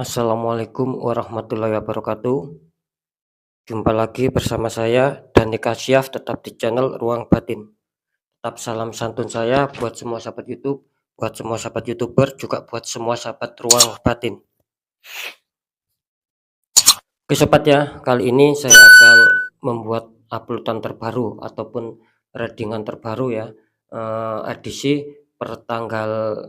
Assalamualaikum warahmatullahi wabarakatuh. Jumpa lagi bersama saya Dani Kasyaf, tetap di channel Ruang Batin. Tetap salam santun saya buat semua sahabat YouTube, buat semua sahabat YouTuber, juga buat semua sahabat Ruang Batin. Oke sobat ya, kali ini saya akan membuat uploadan terbaru ataupun readingan terbaru ya, edisi per tanggal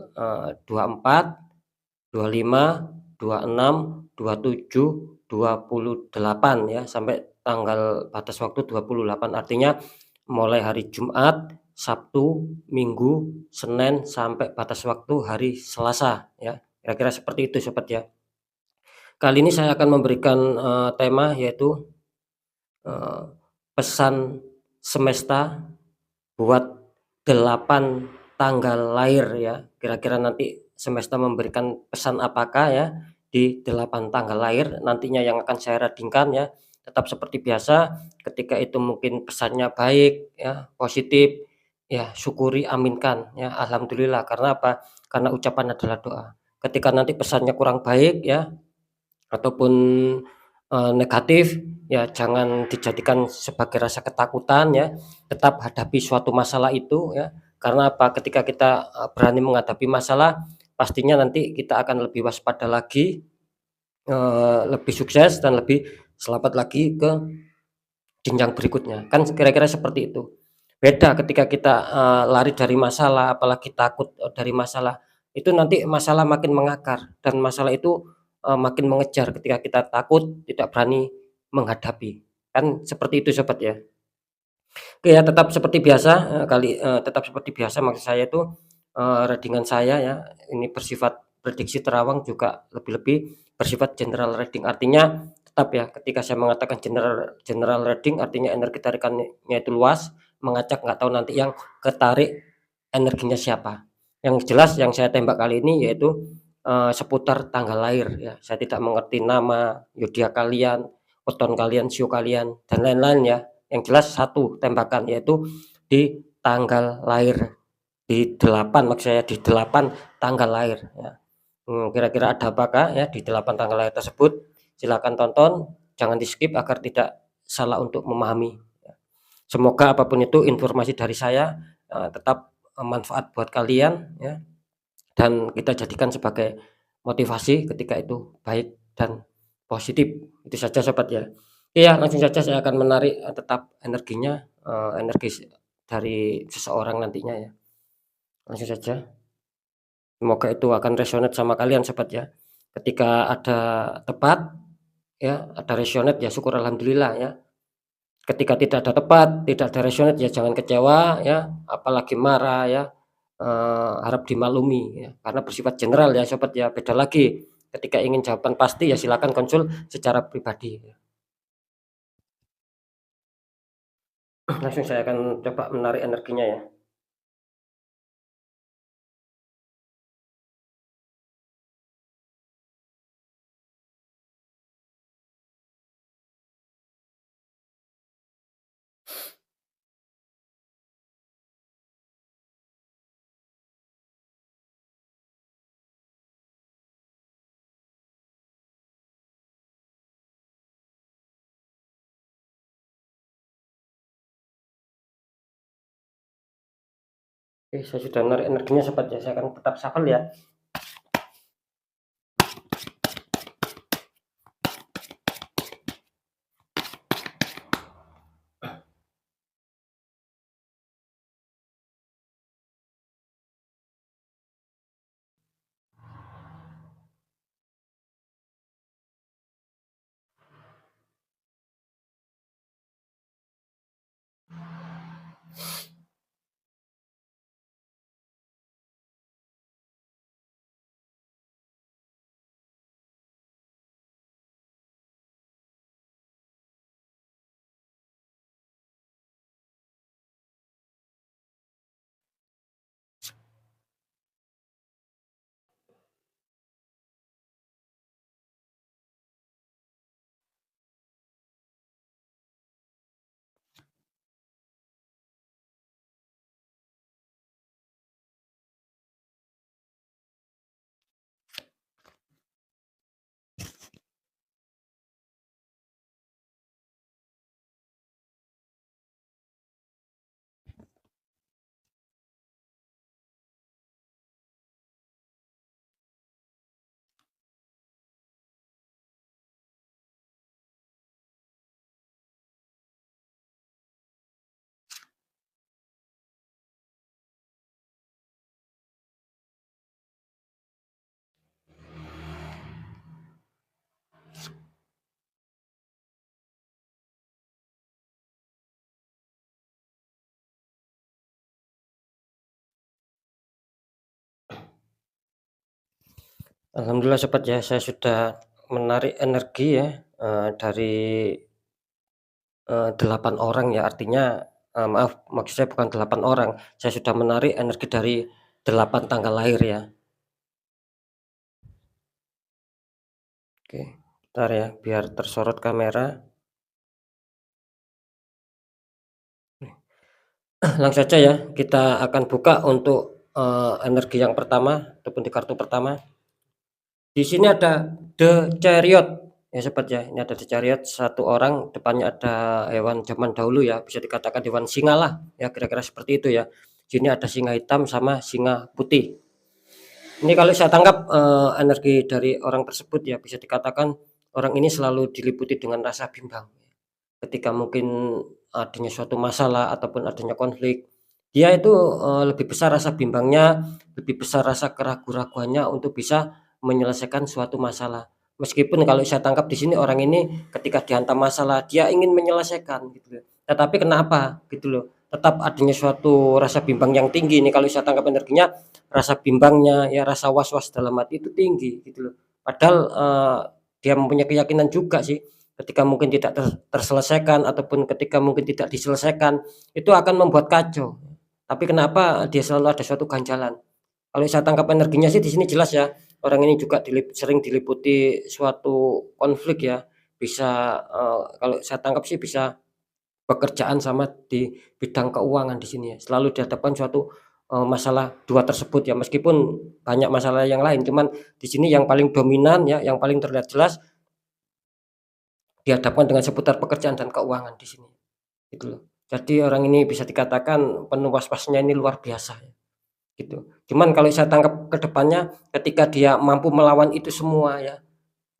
24, 25, 26, 27, 28 ya, sampai tanggal batas waktu 28, artinya mulai hari Jumat, Sabtu, Minggu, Senin, sampai batas waktu hari Selasa ya, kira-kira seperti itu sobat ya. Kali ini saya akan memberikan, tema yaitu, eee, pesan semesta buat 8 tanggal lahir ya, kira-kira nanti semesta memberikan pesan apakah ya di 8 tanggal lahir nantinya yang akan saya readingkan ya. Tetap seperti biasa, ketika itu mungkin pesannya baik ya, positif, ya syukuri, aminkan ya, alhamdulillah. Karena apa? Karena ucapan adalah doa. Ketika nanti pesannya kurang baik ya, ataupun, negatif, ya jangan dijadikan sebagai rasa ketakutan ya, tetap hadapi suatu masalah itu ya. Karena apa? Ketika kita, berani menghadapi masalah, pastinya nanti kita akan lebih waspada lagi, lebih sukses dan lebih selamat lagi ke jenjang berikutnya, kan kira-kira seperti itu. Beda ketika kita, lari dari masalah, apalagi takut, dari masalah, itu nanti masalah makin mengakar dan masalah itu, makin mengejar ketika kita takut, tidak berani menghadapi, kan seperti itu sobat ya. Oke ya, tetap seperti biasa, tetap seperti biasa maksud saya itu, reading saya ya, ini bersifat prediksi terawang juga lebih-lebih bersifat general reading. Artinya tetap ya, ketika saya mengatakan general general reading artinya energi tarikannya itu luas, mengacak nggak tahu nanti yang ketarik energinya siapa. Yang jelas yang saya tembak kali ini yaitu, seputar tanggal lahir ya. Saya tidak mengerti nama, zodiak kalian, weton kalian, sio kalian, dan lain-lain ya. Yang jelas satu tembakan yaitu di tanggal lahir, di 8 maksud saya, di 8 tanggal lahir ya. Kira-kira ada apakah ya di 8 tanggal lahir tersebut? Silakan tonton, jangan di-skip agar tidak salah untuk memahami ya. Semoga apapun itu informasi dari saya, tetap, manfaat buat kalian ya, dan kita jadikan sebagai motivasi ketika itu baik dan positif. Itu saja sobat ya. Iya, langsung saja saya akan menarik, tetap energinya, energi dari seseorang nantinya ya. Langsung saja, semoga itu akan resonate sama kalian sobat ya. Ketika ada tepat ya, ada resonate ya syukur alhamdulillah ya. Ketika tidak ada tepat, tidak ada resonate ya jangan kecewa ya, apalagi marah ya, harap dimaklumi ya, karena bersifat general ya sobat ya, beda lagi ketika ingin jawaban pasti ya silakan konsul secara pribadi ya. Langsung saya akan coba menarik energinya ya. Oke, saya sudah menarik energinya sobat ya, saya akan tetap shuffle ya. Alhamdulillah Sobat ya, saya sudah menarik energi ya, dari, 8 orang ya, artinya, maaf, maksud saya bukan 8 orang, saya sudah menarik energi dari 8 tanggal lahir ya. Oke, bentar ya, biar tersorot kamera. Langsung saja ya, kita akan buka untuk, energi yang pertama ataupun di kartu pertama. Di sini ada The Chariot ya Sobat ya, ini ada The Chariot, satu orang, depannya ada hewan zaman dahulu ya, bisa dikatakan hewan singa lah ya, kira-kira seperti itu ya. Sini ada singa hitam sama singa putih. Ini kalau saya tangkap, energi dari orang tersebut ya, bisa dikatakan orang ini selalu diliputi dengan rasa bimbang. Ketika mungkin adanya suatu masalah ataupun adanya konflik, dia itu, lebih besar rasa bimbangnya, lebih besar rasa keraguan-raguannya untuk bisa menyelesaikan suatu masalah. Meskipun kalau saya tangkap di sini orang ini ketika dihantam masalah, dia ingin menyelesaikan gitu loh. Tetapi kenapa gitu loh, tetap adanya suatu rasa bimbang yang tinggi nih kalau saya tangkap energinya, rasa bimbangnya ya, rasa was-was dalam hati itu tinggi gitu loh. Padahal, dia mempunyai keyakinan juga sih, ketika mungkin tidak terselesaikan ataupun ketika mungkin tidak diselesaikan, itu akan membuat kacau. Tapi kenapa dia selalu ada suatu ganjalan. Kalau saya tangkap energinya sih di sini jelas ya, orang ini juga sering diliputi suatu konflik ya, bisa, kalau saya tangkap sih bisa pekerjaan sama di bidang keuangan di sini ya, selalu dihadapkan suatu, masalah 2 tersebut ya, meskipun banyak masalah yang lain, cuman di sini yang paling dominan ya, yang paling terlihat jelas dihadapkan dengan seputar pekerjaan dan keuangan di sini, gitu loh. Jadi orang ini bisa dikatakan penuh was-wasnya ini luar biasa, gitu. Cuman kalau saya tangkap ke depannya ketika dia mampu melawan itu semua ya,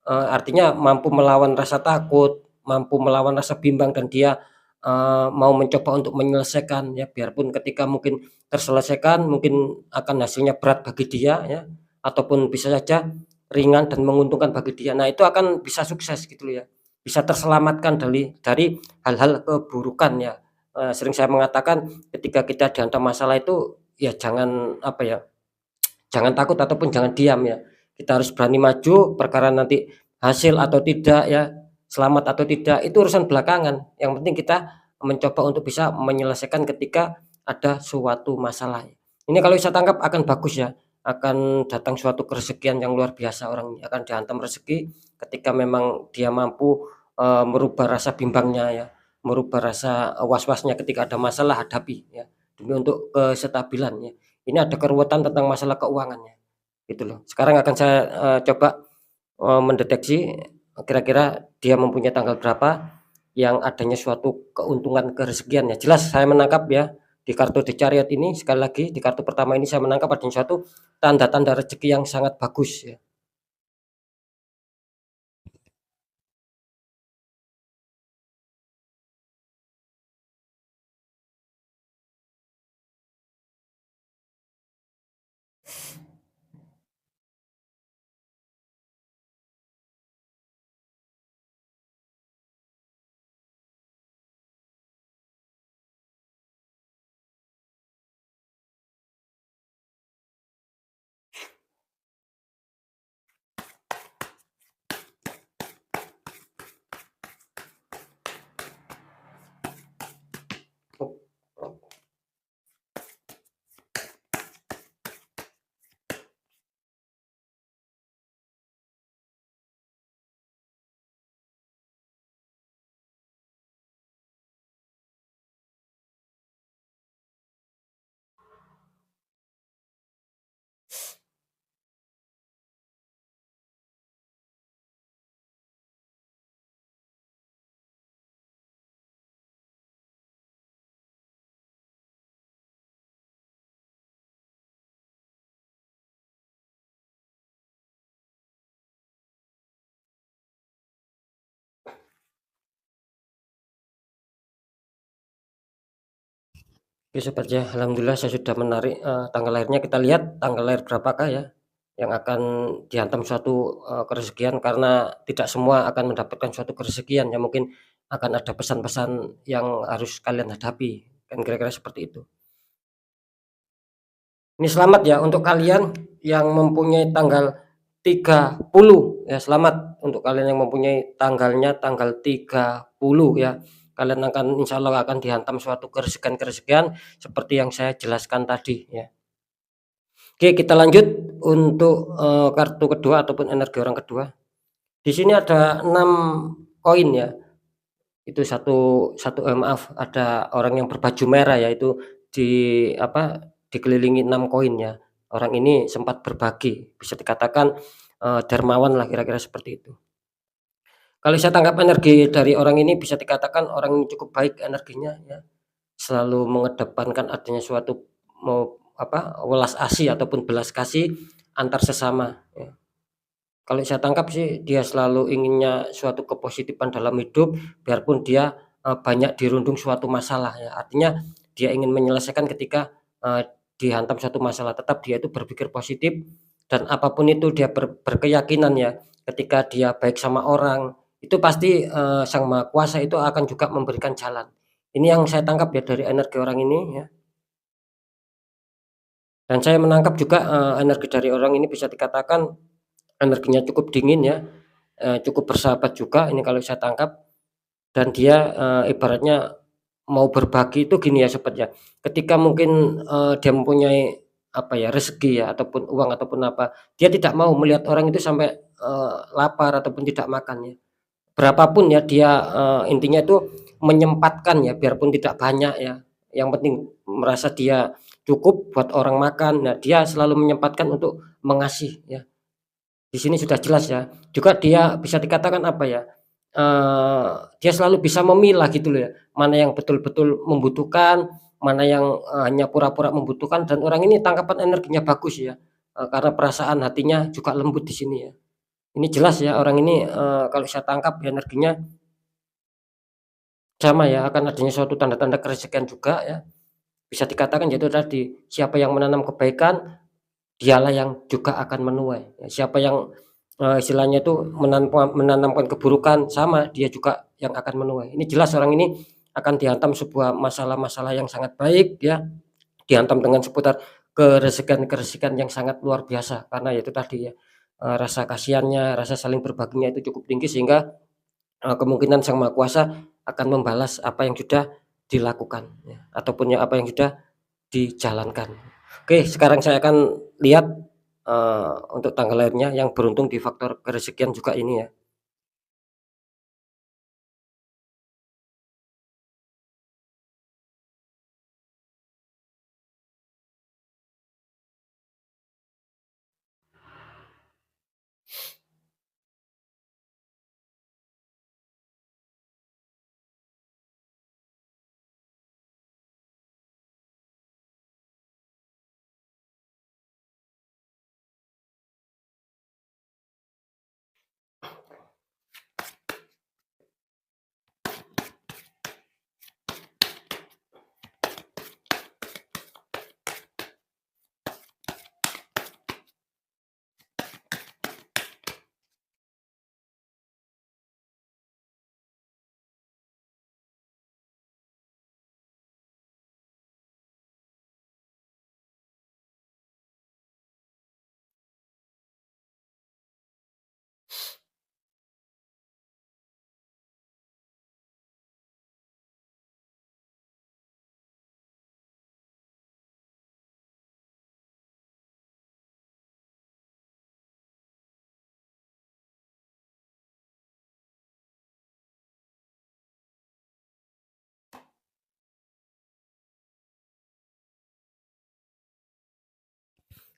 artinya mampu melawan rasa takut, mampu melawan rasa bimbang dan dia, mau mencoba untuk menyelesaikan ya, biarpun ketika mungkin terselesaikan mungkin akan hasilnya berat bagi dia ya, ataupun bisa saja ringan dan menguntungkan bagi dia. Nah, itu akan bisa sukses gitu loh ya, bisa terselamatkan dari hal-hal keburukan ya. Sering saya mengatakan ketika kita dihantam masalah itu ya jangan apa ya, jangan takut ataupun jangan diam ya. Kita harus berani maju, perkara nanti hasil atau tidak ya, selamat atau tidak itu urusan belakangan. Yang penting kita mencoba untuk bisa menyelesaikan ketika ada suatu masalah. Ini kalau saya tangkap akan bagus ya, akan datang suatu kerezekian yang luar biasa, orang ini akan dihantam rezeki ketika memang dia mampu, merubah rasa bimbangnya ya, merubah rasa was-wasnya ketika ada masalah hadapi ya, demi untuk kestabilan ya. Ini ada keruwetan tentang masalah keuangannya, gitu loh. Sekarang akan saya, coba, mendeteksi kira-kira dia mempunyai tanggal berapa yang adanya suatu keuntungan kerezekian ya. Jelas saya menangkap ya, di kartu The Chariot ini sekali lagi di kartu pertama ini saya menangkap adanya suatu tanda-tanda rezeki yang sangat bagus ya. Oke Sobat ya, alhamdulillah saya sudah menarik, tanggal lahirnya, kita lihat tanggal lahir berapakah ya, yang akan dihantam suatu, kerezekian karena tidak semua akan mendapatkan suatu kerezekian ya, mungkin akan ada pesan-pesan yang harus kalian hadapi, kan kira-kira seperti itu. Ini selamat ya untuk kalian yang mempunyai tanggal 30 ya. Selamat untuk kalian yang mempunyai tanggalnya tanggal 30 ya. Kalian akan insyaallah akan dihantam suatu keresahan-keresahan seperti yang saya jelaskan tadi ya. Oke, kita lanjut untuk, kartu kedua ataupun energi orang kedua. Di sini ada 6 koin ya. Itu maaf, ada orang yang berbaju merah ya, itu di apa, dikelilingi 6 koin ya. Orang ini sempat berbagi, bisa dikatakan, dermawan lah kira-kira seperti itu. Kalau saya tangkap energi dari orang ini bisa dikatakan orang ini cukup baik energinya ya, selalu mengedepankan adanya suatu welas asih ataupun belas kasih antar sesama ya. Kalau saya tangkap sih dia selalu inginnya suatu kepositifan dalam hidup, biarpun dia, banyak dirundung suatu masalah ya. Artinya dia ingin menyelesaikan ketika, dihantam suatu masalah, tetap dia itu berpikir positif dan apapun itu dia berkeyakinan ya, ketika dia baik sama orang, itu pasti, Sang Maha Kuasa itu akan juga memberikan jalan. Ini yang saya tangkap ya dari energi orang ini ya, dan saya menangkap juga, energi dari orang ini bisa dikatakan energinya cukup dingin ya. Cukup bersahabat juga ini kalau saya tangkap dan dia, ibaratnya mau berbagi itu gini ya Sobat ya, ketika mungkin, dia mempunyai apa ya, rezeki ya ataupun uang ataupun apa, dia tidak mau melihat orang itu sampai, lapar ataupun tidak makan ya. Berapapun ya dia, intinya itu menyempatkan ya biarpun tidak banyak ya, yang penting merasa dia cukup buat orang makan. Nah, dia selalu menyempatkan untuk mengasih ya. Di sini sudah jelas ya. Juga dia bisa dikatakan apa ya, dia selalu bisa memilah gitu loh ya, mana yang betul-betul membutuhkan, mana yang, hanya pura-pura membutuhkan dan orang ini tangkapan energinya bagus ya, karena perasaan hatinya juga lembut di sini ya. Ini jelas ya orang ini, kalau saya tangkap ya energinya sama ya, akan adanya suatu tanda-tanda keresahan juga ya. Bisa dikatakan yaitu tadi, siapa yang menanam kebaikan dialah yang juga akan menuai. Ya, siapa yang, istilahnya itu menanamkan keburukan, sama dia juga yang akan menuai. Ini jelas orang ini akan dihantam sebuah masalah-masalah yang sangat baik ya, dihantam dengan seputar keresahan-keresahan yang sangat luar biasa. Karena itu tadi ya, rasa kasihannya, rasa saling berbaginya itu cukup tinggi sehingga, kemungkinan Sang Maha Kuasa akan membalas apa yang sudah dilakukan ya, ataupun ya apa yang sudah dijalankan. Oke, sekarang saya akan lihat, untuk tanggal lahirnya yang beruntung di faktor kerezekian juga ini ya.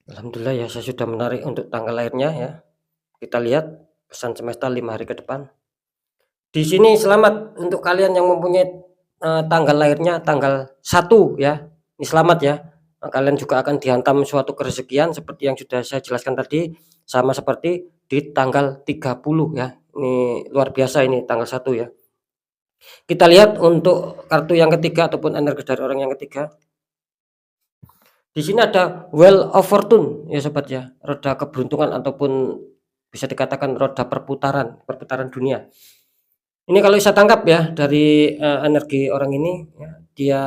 Alhamdulillah ya saya sudah menarik untuk tanggal lahirnya ya. Kita lihat pesan semesta 5 hari ke depan. Di sini selamat untuk kalian yang mempunyai, tanggal lahirnya tanggal 1 ya. Ini selamat ya, kalian juga akan dihantam suatu kerezekian seperti yang sudah saya jelaskan tadi, sama seperti di tanggal 30 ya. Ini luar biasa ini tanggal 1 ya. Kita lihat untuk kartu yang ketiga ataupun energi dari orang yang ketiga. Di sini ada Wheel of Fortune ya sobat ya, roda keberuntungan ataupun bisa dikatakan roda perputaran dunia. Ini kalau saya tangkap ya dari, energi orang ini ya, dia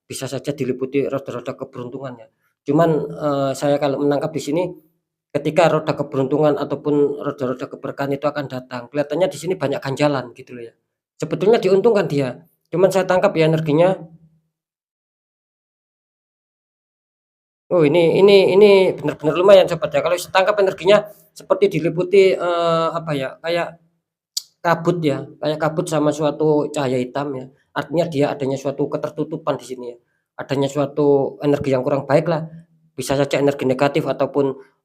bisa saja diliputi roda-roda keberuntungan ya. Cuman, saya kalau menangkap di sini ketika roda keberuntungan ataupun roda-roda keberkahan itu akan datang. Kelihatannya di sini banyak ganjalan gitu loh ya. Sebetulnya diuntungkan dia, cuman saya tangkap ya energinya, oh ini benar-benar lumayan Sobat ya, kalau saya tangkap energinya seperti diliputi, apa ya, kayak kabut ya, kayak kabut sama suatu cahaya hitam ya. Artinya dia adanya suatu ketertutupan di sini ya. Adanya suatu energi yang kurang baik lah. Bisa saja energi negatif ataupun,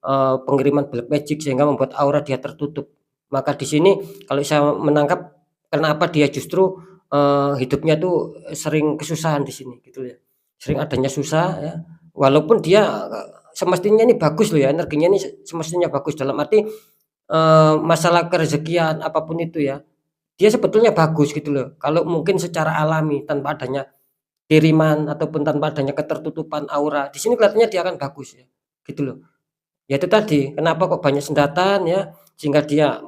pengiriman black magic sehingga membuat aura dia tertutup. Maka di sini kalau saya menangkap kenapa dia justru, hidupnya tuh sering kesusahan di sini gitu ya. Sering adanya susah ya, walaupun dia, semestinya ini bagus loh ya, energinya ini semestinya bagus dalam arti masalah kerezekian apapun itu ya, dia sebetulnya bagus gitu loh. Kalau mungkin secara alami tanpa adanya kiriman ataupun tanpa adanya ketertutupan aura, di sini kelihatannya dia akan bagus ya, gitu loh. Ya itu tadi, kenapa kok banyak sendatan ya, sehingga dia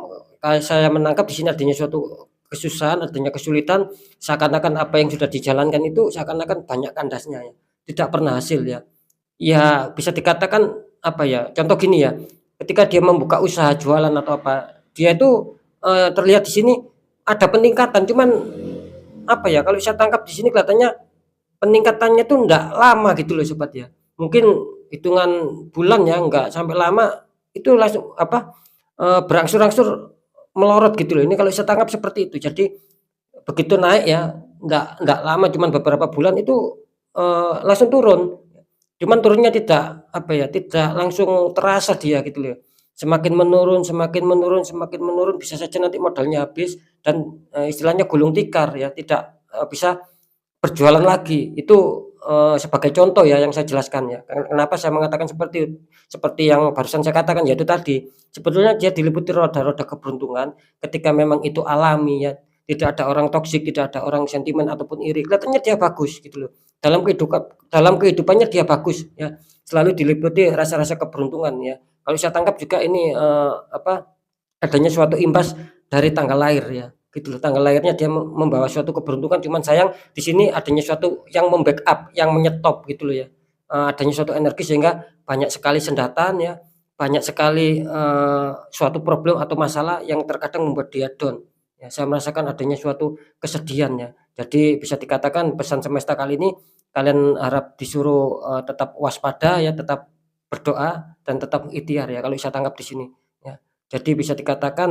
saya menangkap di sini adanya suatu kesusahan, adanya kesulitan, seakan-akan apa yang sudah dijalankan itu seakan-akan banyak kandasnya ya, tidak pernah hasil ya. Ya bisa dikatakan apa ya, contoh gini ya, ketika dia membuka usaha jualan atau apa, dia itu, terlihat di sini ada peningkatan, cuman apa ya, kalau saya tangkap di sini kelihatannya peningkatannya tuh nggak lama gitu loh Sobat ya. Mungkin hitungan bulan ya, nggak sampai lama, itu langsung apa, berangsur-angsur melorot gitu loh. Ini kalau saya tangkap seperti itu. Jadi begitu naik ya, nggak lama cuman beberapa bulan itu, langsung turun. Cuman turunnya tidak, apa ya, tidak langsung terasa dia gitu loh. Semakin menurun semakin menurun semakin menurun, bisa saja nanti modalnya habis dan, istilahnya gulung tikar ya, tidak, bisa berjualan lagi. Itu, sebagai contoh ya yang saya jelaskan ya. Kenapa saya mengatakan seperti yang barusan saya katakan, yaitu tadi, sebetulnya dia diliputi roda-roda keberuntungan ketika memang itu alami ya, tidak ada orang toksik, tidak ada orang sentimen ataupun iri, kelihatannya dia bagus gitu loh. Dalam kehidupannya dia bagus ya, selalu diliputi rasa-rasa keberuntungan ya. Kalau saya tangkap juga ini, apa, adanya suatu imbas dari tanggal lahir ya, gitu loh. Tanggal lahirnya dia membawa suatu keberuntungan, cuman sayang di sini adanya suatu yang membackup, yang menyetop gitu loh ya. Adanya suatu energi sehingga banyak sekali sendatan ya, banyak sekali, suatu problem atau masalah yang terkadang membuat dia down. Ya, saya merasakan adanya suatu kesedihan ya. Jadi bisa dikatakan pesan semesta kali ini, kalian harap disuruh, tetap waspada ya, tetap berdoa dan tetap ikhtiar ya, kalau saya tangkap di sini, ya. Jadi bisa dikatakan,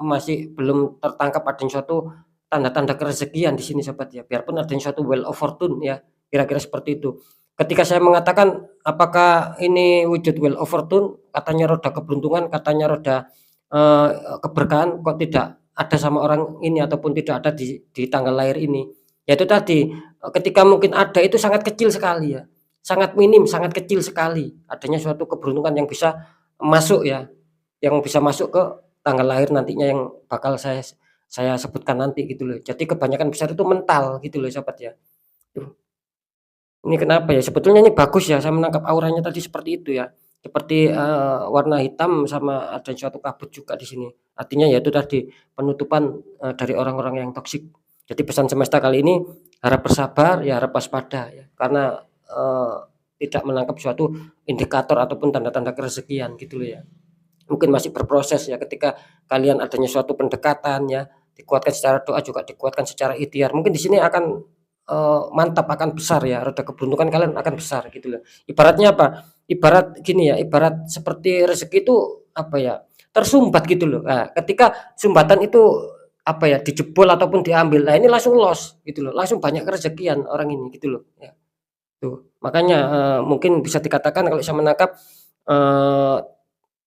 masih belum tertangkap adanya suatu tanda-tanda kerezekian di sini Sobat ya, biarpun adanya suatu wheel of fortune ya, kira-kira seperti itu. Ketika saya mengatakan, apakah ini wujud wheel of fortune, katanya roda keberuntungan, katanya roda, eee, keberkahan, kok tidak ada sama orang ini ataupun tidak ada di tanggal lahir ini. Ya itu tadi, ketika mungkin ada itu sangat kecil sekali ya, sangat minim, sangat kecil sekali adanya suatu keberuntungan yang bisa masuk ya. Yang bisa masuk ke tanggal lahir nantinya yang bakal saya sebutkan nanti gitu loh. Jadi kebanyakan besar itu mental gitu loh Sobat ya. Duh, ini kenapa ya, sebetulnya ini bagus ya, saya menangkap auranya tadi seperti itu ya. Seperti, warna hitam sama ada suatu kabut juga di sini. Artinya ya itu tadi, penutupan, dari orang-orang yang toksik. Jadi pesan semesta kali ini, harap bersabar, ya harap waspada ya, karena, tidak menangkap suatu indikator ataupun tanda-tanda kerezekian gitu loh ya. Mungkin masih berproses ya, ketika kalian adanya suatu pendekatan ya, dikuatkan secara doa juga dikuatkan secara ikhtiar, mungkin di sini akan, mantap, akan besar ya, roda keberuntungan kalian akan besar gitu loh. Ibaratnya apa, ibarat gini ya, ibarat seperti rezeki itu apa ya, tersumbat gitu loh. Nah, ketika sumbatan itu apa ya, dijebol ataupun diambil, nah ini langsung loss gitu loh, langsung banyak kerezekian orang ini gitu loh ya, tuh. Makanya, mungkin bisa dikatakan kalau saya menangkap, eee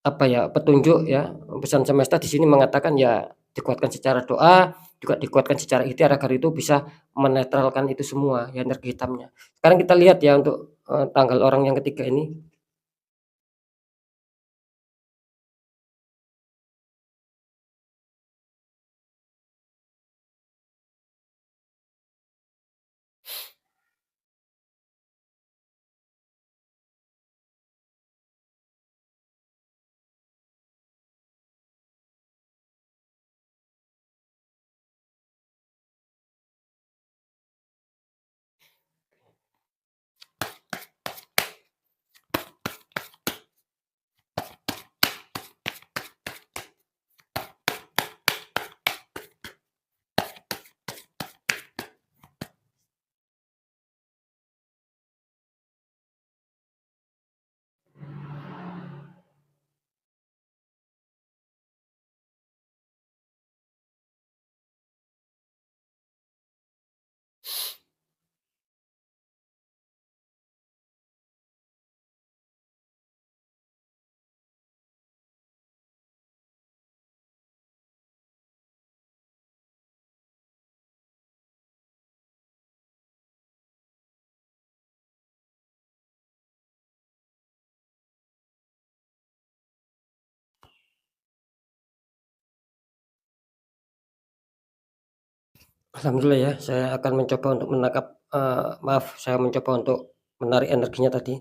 apa ya, petunjuk ya, pesan semesta di sini mengatakan ya dikuatkan secara doa, juga dikuatkan secara ikhtiar agar itu bisa menetralkan itu semua ya, energi hitamnya. Sekarang kita lihat ya untuk, tanggal orang yang ketiga ini. Alhamdulillah ya, saya akan mencoba untuk menangkap, maaf, saya mencoba untuk menarik energinya tadi.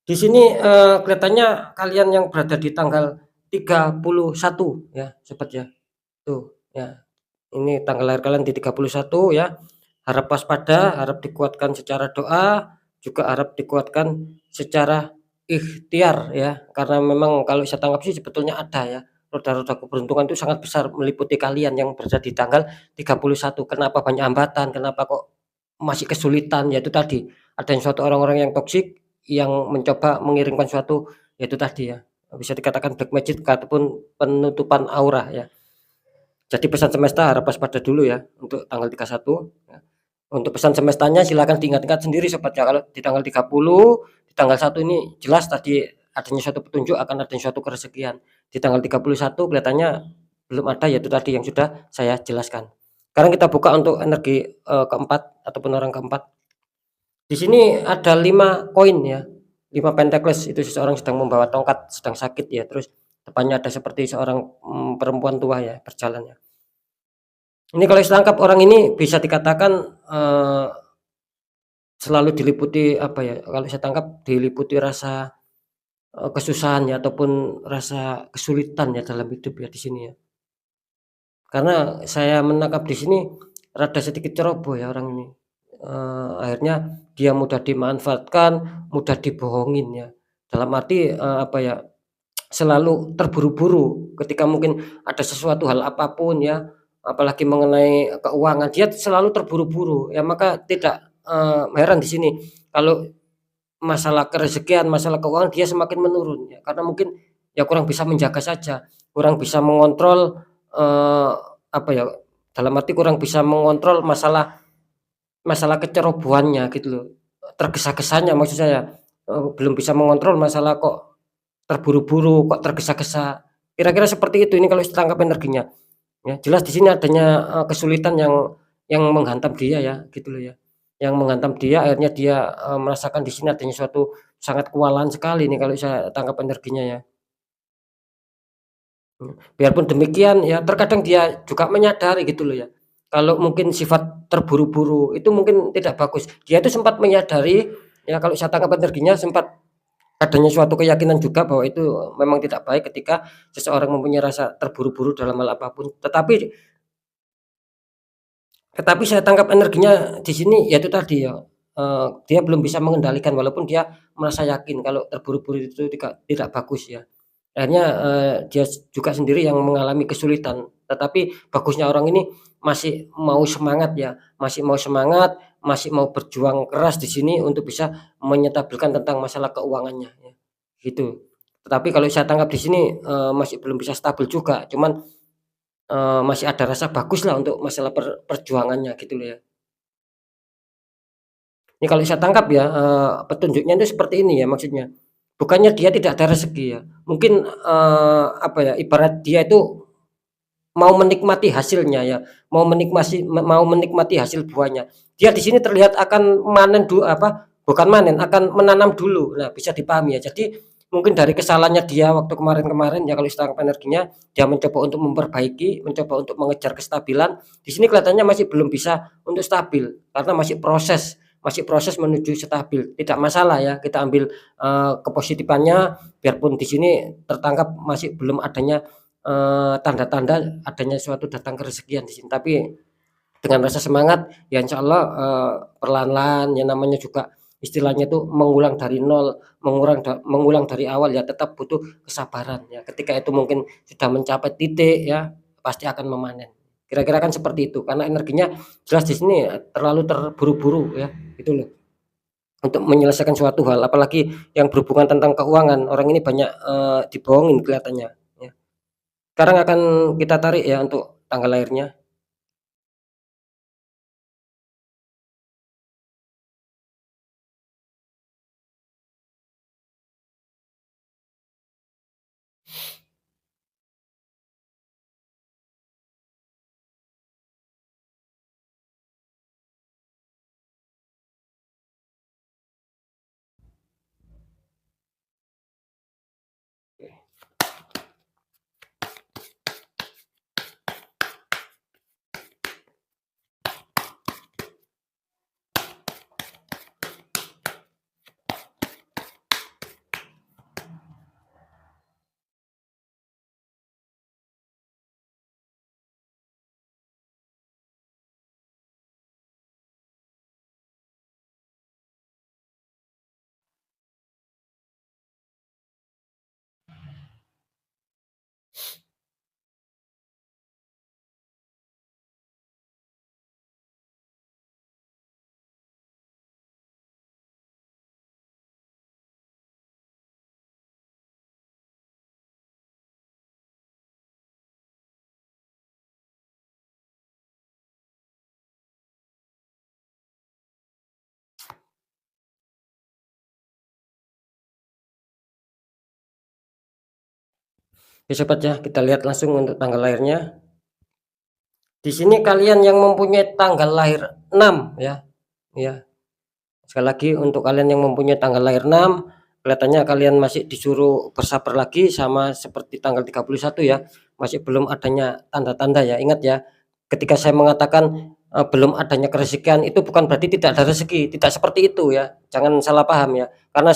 Di sini, kelihatannya kalian yang berada di tanggal 31 ya, Sobat ya. Tuh, ya, ini tanggal lahir kalian di 31 ya. Harap waspada, harap dikuatkan secara doa, juga harap dikuatkan secara ikhtiar ya. Karena memang kalau saya tangkap sih sebetulnya ada ya, roda-roda keberuntungan itu sangat besar meliputi kalian yang berada di tanggal 31. Kenapa banyak hambatan, kenapa kok masih kesulitan, yaitu tadi, ada yang suatu orang-orang yang toksik, yang mencoba mengirimkan suatu, yaitu tadi ya, bisa dikatakan black magic ataupun penutupan aura ya. Jadi pesan semesta harap waspada dulu ya untuk tanggal 31 ya. Untuk pesan semestanya silakan diingat-ingat sendiri sobat ya, kalau di tanggal 30, di tanggal 1 ini jelas tadi adanya suatu petunjuk akan adanya suatu kerezekian. Di tanggal 31 kelihatannya belum ada, yaitu tadi yang sudah saya jelaskan. Sekarang kita buka untuk energi, keempat ataupun orang keempat. Di sini ada 5 koin ya, 5 pentacles, itu seseorang sedang membawa tongkat, sedang sakit ya, terus depannya ada seperti seorang, perempuan tua ya, berjalan ya. Ini kalau ditangkap orang ini bisa dikatakan, selalu diliputi apa ya, kalau saya tangkap diliputi rasa, kesusahan ya ataupun rasa kesulitan ya dalam hidup ya di sini ya. Karena saya menangkap di sini rada sedikit ceroboh ya orang ini, akhirnya dia mudah dimanfaatkan, mudah dibohongin ya. Dalam arti, apa ya, selalu terburu-buru ketika mungkin ada sesuatu hal apapun ya, apalagi mengenai keuangan, dia selalu terburu-buru ya, maka tidak, heran di sini kalau masalah kerezekian, masalah keuangan dia semakin menurun ya, karena mungkin ya kurang bisa menjaga saja, kurang bisa mengontrol, apa ya, dalam arti kurang bisa mengontrol masalah masalah kecerobohannya gitu loh, tergesa-gesanya maksud saya, belum bisa mengontrol masalah kok terburu-buru, kok tergesa-gesa, kira-kira seperti itu ini kalau ditangkap energinya, ya. Jelas di sini adanya, kesulitan yang menghantam dia ya, gitu loh ya. Yang menghantam dia akhirnya dia, merasakan di sini adanya suatu sangat kewalahan sekali nih kalau saya tangkap energinya ya. Biarpun demikian ya terkadang dia juga menyadari gitu loh ya, kalau mungkin sifat terburu-buru itu mungkin tidak bagus. Dia itu sempat menyadari ya, kalau saya tangkap energinya sempat adanya suatu keyakinan juga bahwa itu memang tidak baik ketika seseorang mempunyai rasa terburu-buru dalam hal apapun. Tetapi saya tangkap energinya di sini yaitu tadi ya, dia belum bisa mengendalikan walaupun dia merasa yakin kalau terburu-buru itu tidak bagus ya. Akhirnya, dia juga sendiri yang mengalami kesulitan, tetapi bagusnya orang ini masih mau semangat ya, masih mau semangat, masih mau berjuang keras di sini untuk bisa menyetabilkan tentang masalah keuangannya ya, gitu. Tetapi kalau saya tangkap di sini, masih belum bisa stabil juga, cuman, masih ada rasa baguslah untuk masalah perjuangannya gitu loh ya. Ini kalau saya tangkap ya, petunjuknya itu seperti ini ya maksudnya, bukannya dia tidak ada rezeki ya, mungkin, apa ya, ibarat dia itu mau menikmati hasilnya ya, mau menikmati hasil buahnya. Dia di sini terlihat akan manen apa, bukan manen, akan menanam dulu. Nah, bisa dipahami ya. Jadi mungkin dari kesalahannya dia waktu kemarin-kemarin ya kalau istirahat energinya, dia mencoba untuk memperbaiki, mencoba untuk mengejar kestabilan. Di sini kelihatannya masih belum bisa untuk stabil karena masih proses menuju stabil. Tidak masalah ya, kita ambil, kepositifannya biarpun di sini tertangkap masih belum adanya tanda-tanda adanya suatu datang kerezekian di sini, tapi dengan rasa semangat ya insyaallah, perlahan-lahan yang namanya juga istilahnya itu mengulang dari nol, mengulang dari awal ya tetap butuh kesabaran ya. Ketika itu mungkin sudah mencapai titik ya, pasti akan memanen. Kira-kira kan seperti itu, karena energinya jelas di sini terlalu terburu-buru ya, gitu loh. Untuk menyelesaikan suatu hal, apalagi yang berhubungan tentang keuangan, orang ini banyak, dibohongin kelihatannya ya. Sekarang akan kita tarik ya untuk tanggal lahirnya. Oke sobat ya, kita lihat langsung untuk tanggal lahirnya. Di sini kalian yang mempunyai tanggal lahir 6 ya. Ya. Sekali lagi untuk kalian yang mempunyai tanggal lahir 6, kelihatannya kalian masih disuruh bersabar lagi sama seperti tanggal 31 ya. Masih belum adanya tanda-tanda ya. Ingat ya, ketika saya mengatakan belum adanya kerezekian itu bukan berarti tidak ada rezeki, tidak seperti itu ya. Jangan salah paham ya. Karena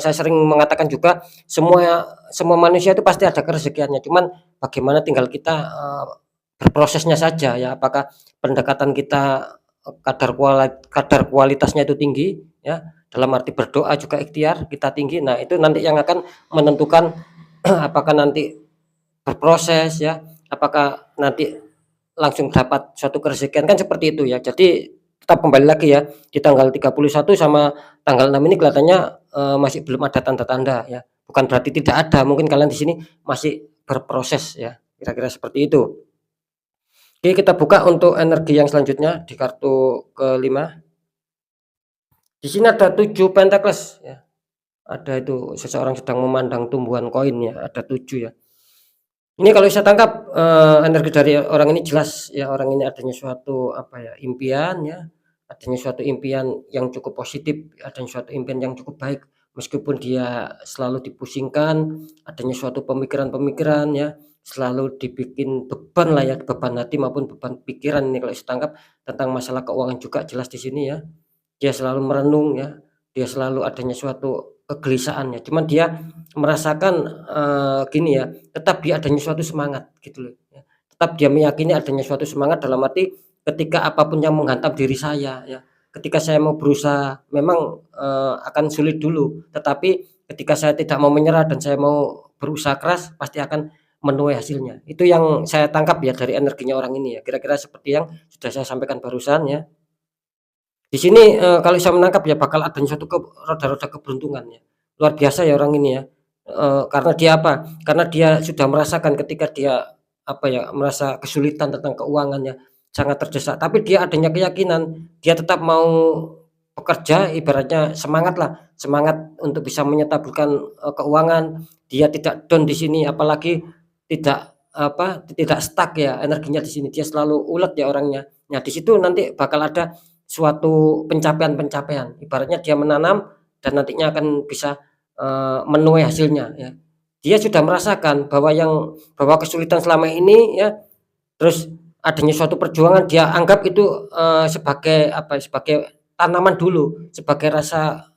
saya sering mengatakan juga semua semua manusia itu pasti ada kerezekiannya. Cuman bagaimana tinggal kita berprosesnya saja ya. Apakah pendekatan kita kadar kualitasnya itu tinggi ya, dalam arti berdoa juga ikhtiar kita tinggi. Nah, itu nanti yang akan menentukan apakah nanti berproses ya, apakah nanti langsung dapat suatu kerezekian, kan seperti itu ya. Jadi tetap kembali lagi ya, di tanggal 31 sama tanggal 6 ini kelihatannya masih belum ada tanda-tanda ya. Bukan berarti tidak ada, mungkin kalian di sini masih berproses ya, kira-kira seperti itu. Oke, kita buka untuk energi yang selanjutnya di kartu kelima. Di sini ada 7 Pentacles ya. Ada itu seseorang sedang memandang tumbuhan koin ya, ada 7 ya. Ini kalau saya tangkap energi dari orang ini jelas ya, orang ini adanya suatu apa ya, impian ya, adanya suatu impian yang cukup positif, adanya suatu impian yang cukup baik. Meskipun dia selalu dipusingkan, adanya suatu pemikiran-pemikiran ya, selalu dibikin beban lah ya, beban hati maupun beban pikiran ini kalau saya tangkap tentang masalah keuangan juga jelas di sini ya. Dia selalu merenung ya, dia selalu adanya suatu kegelisahan ya, cuman dia merasakan, gini ya, tetap dia adanya suatu semangat gitu loh ya, tetap dia meyakini adanya suatu semangat dalam arti ketika apapun yang menghantam diri saya ya, ketika saya mau berusaha memang, akan sulit dulu, tetapi ketika saya tidak mau menyerah dan saya mau berusaha keras pasti akan menuai hasilnya. Itu yang saya tangkap ya dari energinya orang ini ya, kira-kira seperti yang sudah saya sampaikan barusan ya. Di sini, kalau saya menangkap ya bakal adanya suatu roda-roda keberuntungan ya. Luar biasa ya orang ini ya, karena dia apa, karena dia sudah merasakan ketika dia, apa ya, merasa kesulitan tentang keuangannya, sangat terdesak, tapi dia adanya keyakinan, dia tetap mau bekerja ibaratnya semangatlah, semangat untuk bisa menyetabilkan, keuangan, dia tidak down di sini, apalagi tidak, apa, tidak stuck ya energinya di sini, dia selalu ulet ya orangnya. Nah di situ nanti bakal ada suatu pencapaian-pencapaian, ibaratnya dia menanam dan nantinya akan bisa, menuai hasilnya ya. Dia sudah merasakan bahwa kesulitan selama ini ya, terus adanya suatu perjuangan dia anggap itu, sebagai apa ya, sebagai tanaman dulu, sebagai rasa,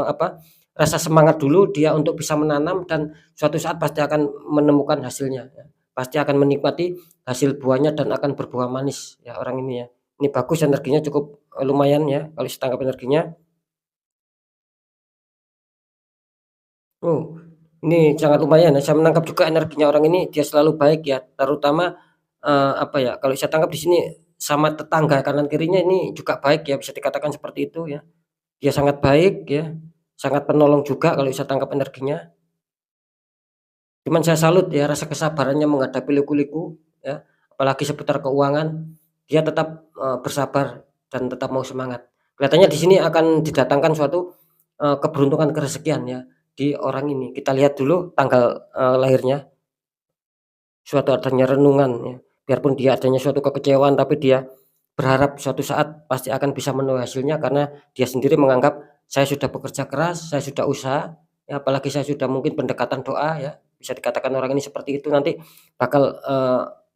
apa, rasa semangat dulu dia untuk bisa menanam dan suatu saat pasti akan menemukan hasilnya ya, pasti akan menikmati hasil buahnya dan akan berbuah manis ya orang ini ya. Ini bagus energinya cukup, lumayan ya kalau setangkap energinya. Oh, ini sangat lumayan ya, saya menangkap juga energinya orang ini dia selalu baik ya, terutama, apa ya, kalau saya tangkap di sini sama tetangga kanan kirinya ini juga baik ya, bisa dikatakan seperti itu ya. Dia sangat baik ya, sangat penolong juga kalau saya tangkap energinya. Cuman saya salut ya rasa kesabarannya menghadapi liku-liku ya, apalagi seputar keuangan, dia tetap, bersabar dan tetap mau semangat. Kelihatannya di sini akan didatangkan suatu, keberuntungan kerezekian ya di orang ini. Kita lihat dulu tanggal, lahirnya, suatu adanya renungan ya, biarpun dia adanya suatu kekecewaan tapi dia berharap suatu saat pasti akan bisa menuai hasilnya karena dia sendiri menganggap, "Saya sudah bekerja keras, saya sudah usaha, ya apalagi saya sudah mungkin pendekatan doa ya." Bisa dikatakan orang ini seperti itu nanti bakal,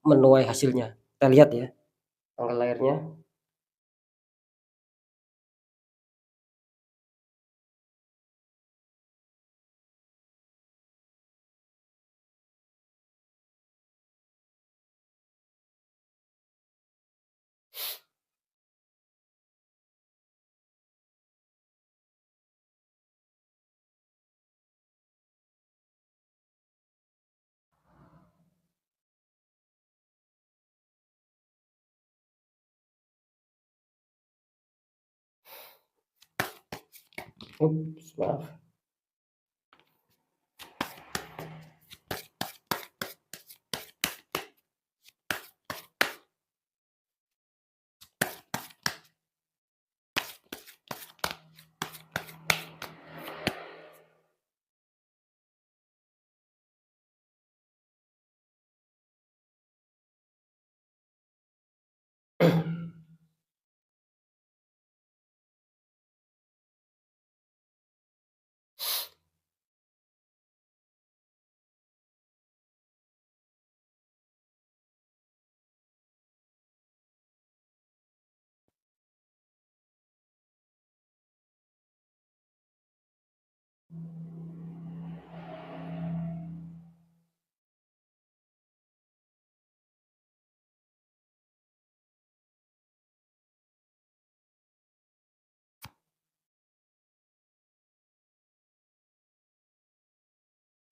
menuai hasilnya. Kita lihat ya tanggal lahirnya. Ups, maaf.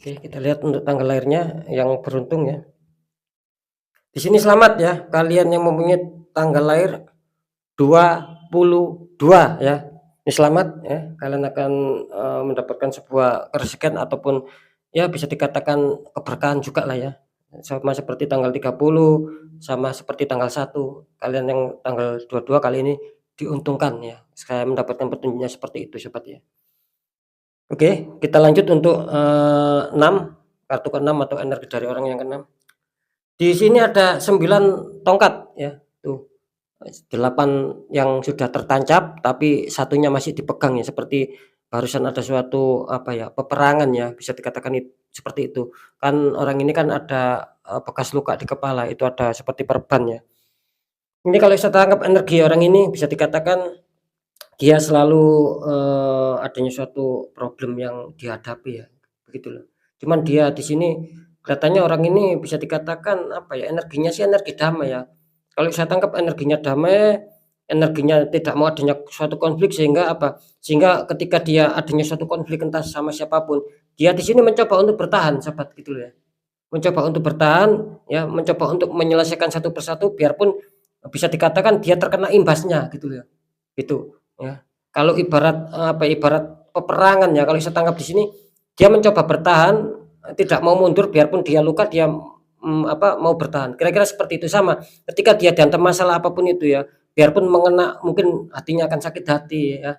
Oke, kita lihat untuk tanggal lahirnya yang beruntung ya. Di sini selamat ya, kalian yang mempunyai tanggal lahir 22 ya. Ini selamat ya, kalian akan, mendapatkan sebuah keresakan ataupun ya bisa dikatakan keberkahan juga lah ya. Sama seperti tanggal 30, sama seperti tanggal 1, kalian yang tanggal 22 kali ini diuntungkan ya. Saya mendapatkan petunjuknya seperti itu sobat ya. Oke, kita lanjut untuk, 6, kartu ke-6 atau energi dari orang yang ke-6. Di sini ada 9 tongkat ya, tuh. 8 yang sudah tertancap, tapi satunya masih dipegang ya, seperti barusan ada suatu, apa ya, peperangan ya, bisa dikatakan seperti itu. Kan orang ini kan ada, bekas luka di kepala, itu ada seperti perban ya. Ini kalau saya tangkap energi orang ini bisa dikatakan dia selalu, adanya suatu problem yang dihadapi ya, begitu loh. Cuman dia di sini kelihatannya orang ini bisa dikatakan, apa ya, energinya sih energi damai ya. Kalau saya tangkap energinya damai, energinya tidak mau adanya suatu konflik sehingga apa, sehingga ketika dia adanya suatu konflik entah sama siapapun, dia di sini mencoba untuk bertahan Sobat, gitu loh ya. Mencoba untuk bertahan, ya, mencoba untuk menyelesaikan satu persatu biarpun bisa dikatakan dia terkena imbasnya gitu loh ya, gitu, ya. Kalau ibarat, apa, ibarat peperangan ya, kalau saya tangkap di sini, dia mencoba bertahan, tidak mau mundur biarpun dia luka dia, apa, mau bertahan. Kira-kira seperti itu, sama ketika dia dihantam masalah apapun itu ya, biarpun mengena mungkin hatinya akan sakit hati ya,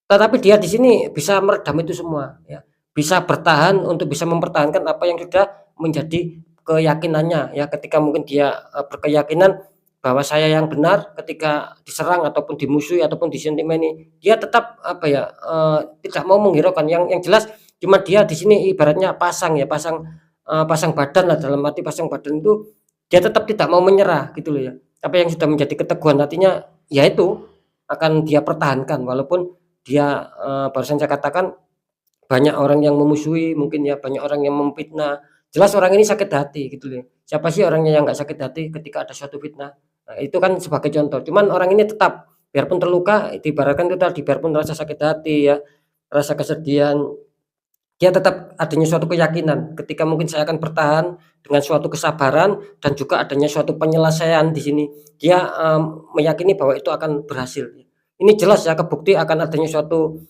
tetapi dia di sini bisa meredam itu semua ya, bisa bertahan untuk bisa mempertahankan apa yang sudah menjadi keyakinannya ya, ketika mungkin dia, berkeyakinan bahwa saya yang benar ketika diserang ataupun dimusuhi ataupun disentimeni, dia tetap apa ya, tidak mau menghiraukan, yang jelas cuma dia di sini ibaratnya pasang ya, pasang, pasang badan lah, dalam arti pasang badan itu dia tetap tidak mau menyerah gitu loh ya. Apa yang sudah menjadi keteguhan hatinya, ya itu akan dia pertahankan walaupun dia, barusan saya katakan banyak orang yang memusuhi mungkin ya, banyak orang yang memfitnah, jelas orang ini sakit hati gitu loh. Siapa sih orangnya yang nggak sakit hati ketika ada suatu fitnah? Nah, itu kan sebagai contoh, cuman orang ini tetap biarpun terluka, diibaratkan itu tadi, biarpun rasa sakit hati ya, rasa kesedihan, dia tetap adanya suatu keyakinan ketika mungkin saya akan bertahan dengan suatu kesabaran dan juga adanya suatu penyelesaian di sini. Dia, meyakini bahwa itu akan berhasil. Ini jelas ya kebukti akan adanya suatu,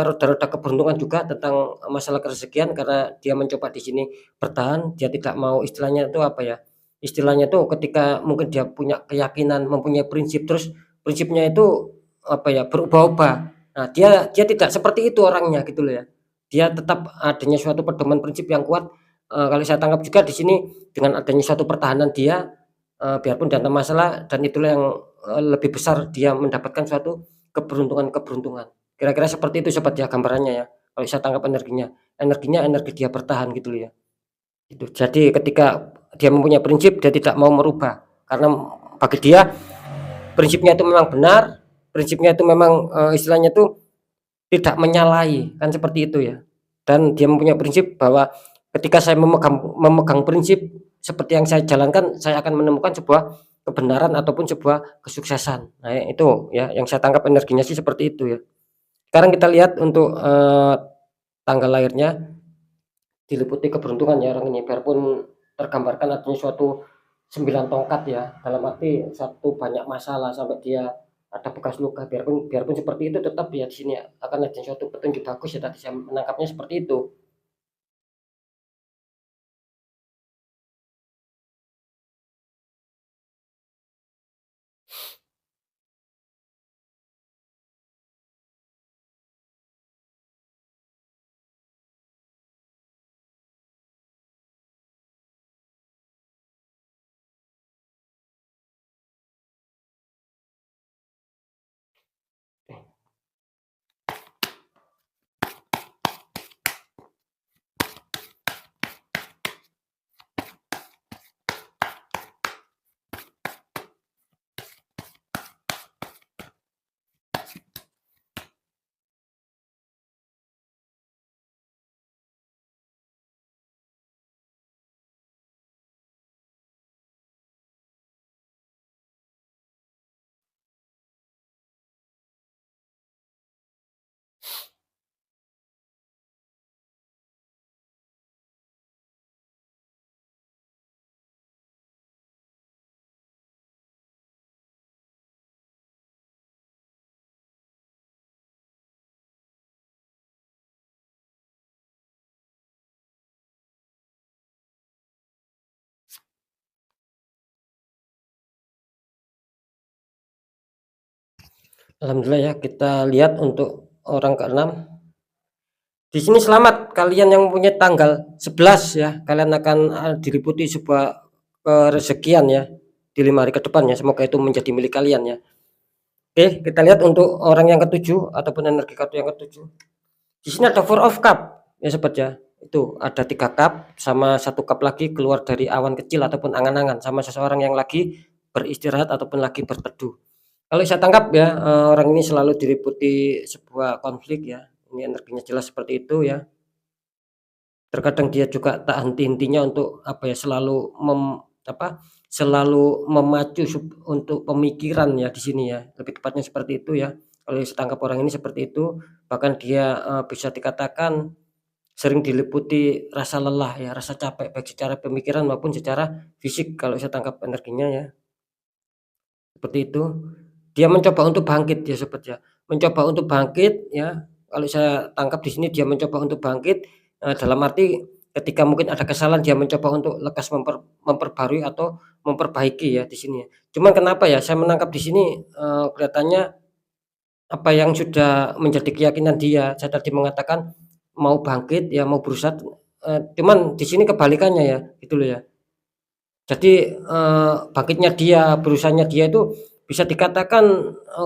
roda-roda keberuntungan juga tentang masalah kerezekian karena dia mencoba di sini bertahan, dia tidak mau istilahnya itu apa ya, istilahnya itu ketika mungkin dia punya keyakinan, mempunyai prinsip, terus prinsipnya itu apa ya, berubah-ubah. Nah, dia dia tidak seperti itu orangnya gitu loh ya. Dia tetap adanya suatu pedoman prinsip yang kuat, kalau saya tangkap juga di sini dengan adanya suatu pertahanan dia, biarpun dihantam masalah dan itulah yang, lebih besar dia mendapatkan suatu keberuntungan-keberuntungan. Kira-kira seperti itu Sobat ya gambarannya ya, kalau saya tangkap energinya. Energinya energi dia bertahan gitu loh ya, gitu. Jadi ketika dia mempunyai prinsip dia tidak mau merubah, karena bagi dia prinsipnya itu memang benar, prinsipnya itu memang, istilahnya itu tidak menyalahi, kan seperti itu ya. Dan dia mempunyai prinsip bahwa ketika saya memegang memegang prinsip seperti yang saya jalankan, saya akan menemukan sebuah kebenaran ataupun sebuah kesuksesan. Nah, itu ya yang saya tangkap energinya sih seperti itu ya. Sekarang kita lihat untuk, tanggal lahirnya diliputi keberuntungan ya orang ini, biarpun tergambarkan adanya suatu 9 tongkat ya, dalam arti satu banyak masalah sampai dia ada bekas luka, biarpun biarpun seperti itu tetap ya di sini akan ada suatu petunjuk bagus ya, tadi saya menangkapnya seperti itu. Alhamdulillah ya, kita lihat untuk orang keenam. Di sini selamat kalian yang mempunyai tanggal 11 ya, kalian akan, diliputi sebuah rezekian ya, di 5 hari ke depan ya, semoga itu menjadi milik kalian ya. Oke, kita lihat untuk orang yang ketujuh ataupun energi kartu yang ketujuh. Di sini ada Four of Cup ya sobat ya. Itu ada 3 cup sama 1 cup lagi keluar dari awan kecil ataupun angan-angan sama seseorang yang lagi beristirahat ataupun lagi berteduh. Kalau saya tangkap ya, orang ini selalu diliputi sebuah konflik ya. Ini energinya jelas seperti itu ya. Terkadang dia juga tak henti-hentinya untuk apa ya, selalu memacu untuk pemikiran ya di sini ya, lebih tepatnya seperti itu ya. Kalau saya tangkap orang ini seperti itu, bahkan dia, bisa dikatakan sering diliputi rasa lelah ya, rasa capek baik secara pemikiran maupun secara fisik kalau saya tangkap energinya ya, seperti itu. Dia mencoba untuk bangkit ya sobat ya, mencoba untuk bangkit ya, kalau saya tangkap di sini dia mencoba untuk bangkit, dalam arti ketika mungkin ada kesalahan dia mencoba untuk lekas memperbarui atau memperbaiki ya di sini ya. Cuman kenapa ya saya menangkap di sini, kelihatannya apa yang sudah menjadi keyakinan dia, saya tadi mengatakan mau bangkit ya, mau berusaha, cuman di sini kebalikannya ya, gitu loh ya. Jadi, bangkitnya dia, berusahanya dia itu bisa dikatakan,